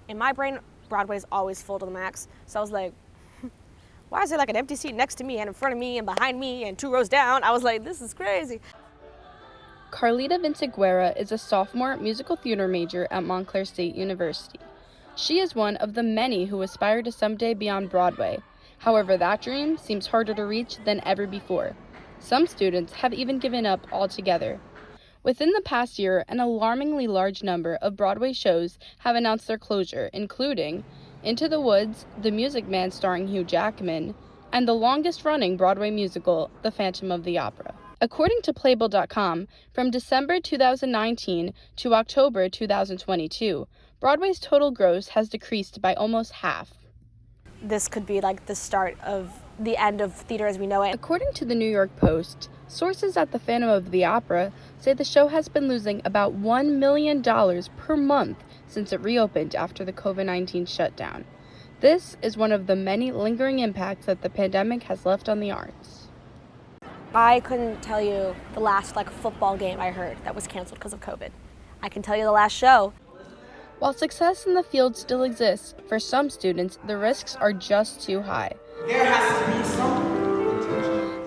in my brain, Broadway's always full to the max. So I was like, why is there like an empty seat next to me and in front of me and behind me and 2 rows down? I was like, this is crazy. Carlita Vinciguerra is a sophomore musical theater major at Montclair State University. She is one of the many who aspire to someday be on Broadway. However, that dream seems harder to reach than ever before. Some students have even given up altogether. Within the past year, an alarmingly large number of Broadway shows have announced their closure, including Into the Woods, The Music Man starring Hugh Jackman, and the longest-running Broadway musical, The Phantom of the Opera. According to Playbill.com, from December 2019 to October 2022, Broadway's total gross has decreased by almost half. This could be like the start of the end of theater as we know it. According to the New York Post, sources at the Phantom of the Opera say the show has been losing about $1 million per month since it reopened after the COVID-19 shutdown. This is one of the many lingering impacts that the pandemic has left on the arts. I couldn't tell you the last football game I heard that was canceled because of COVID. I can tell you the last show. While success in the field still exists, for some students, the risks are just too high. There has to be some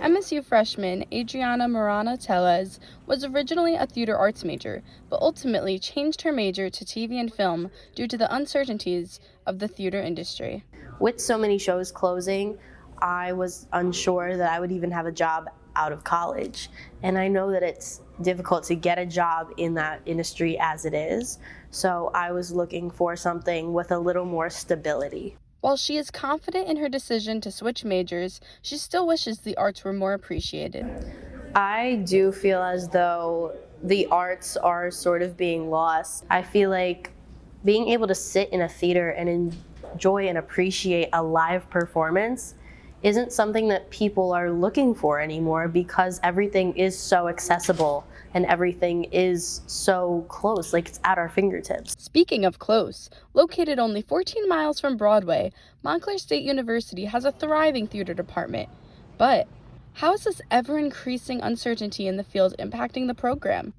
MSU freshman Adriana Morana Tellez was originally a theater arts major, but ultimately changed her major to TV and film due to the uncertainties of the theater industry. With so many shows closing, I was unsure that I would even have a job out of college. And I know that it's difficult to get a job in that industry as it is. So I was looking for something with a little more stability. While she is confident in her decision to switch majors, she still wishes the arts were more appreciated. I do feel as though the arts are sort of being lost. I feel like being able to sit in a theater and enjoy and appreciate a live performance isn't something that people are looking for anymore because everything is so accessible and everything is so close, like it's at our fingertips. Speaking of close, located only 14 miles from Broadway, Montclair State University has a thriving theater department. But how is this ever-increasing uncertainty in the field impacting the program?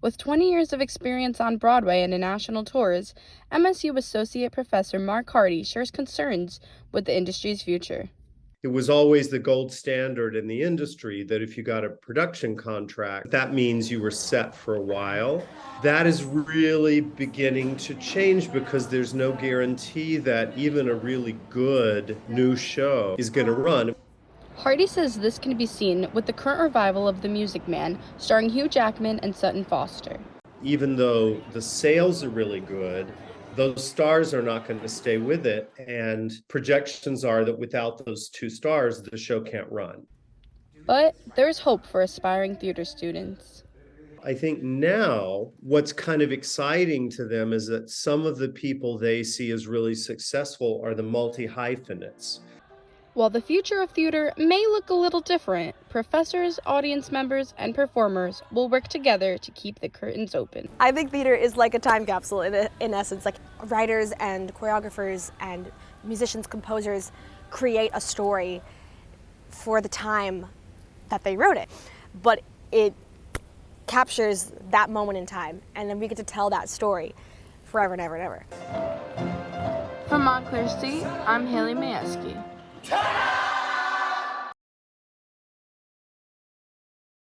With 20 years of experience on Broadway and in national tours, MSU Associate Professor Mark Hardy shares concerns with the industry's future. It was always the gold standard in the industry that if you got a production contract, that means you were set for a while. That is really beginning to change because there's no guarantee that even a really good new show is going to run. Hardy says this can be seen with the current revival of The Music Man, starring Hugh Jackman and Sutton Foster. Even though the sales are really good, those stars are not going to stay with it, and projections are that without those 2 stars, the show can't run. But there's hope for aspiring theater students. I think now what's kind of exciting to them is that some of the people they see as really successful are the multi-hyphenates. While the future of theater may look a little different, professors, audience members, and performers will work together to keep the curtains open. I think theater is like a time capsule in essence. Like writers and choreographers and musicians, composers create a story for the time that they wrote it. But it captures that moment in time, and then we get to tell that story forever and ever and ever. From Montclair State, I'm Hailey Mayewski.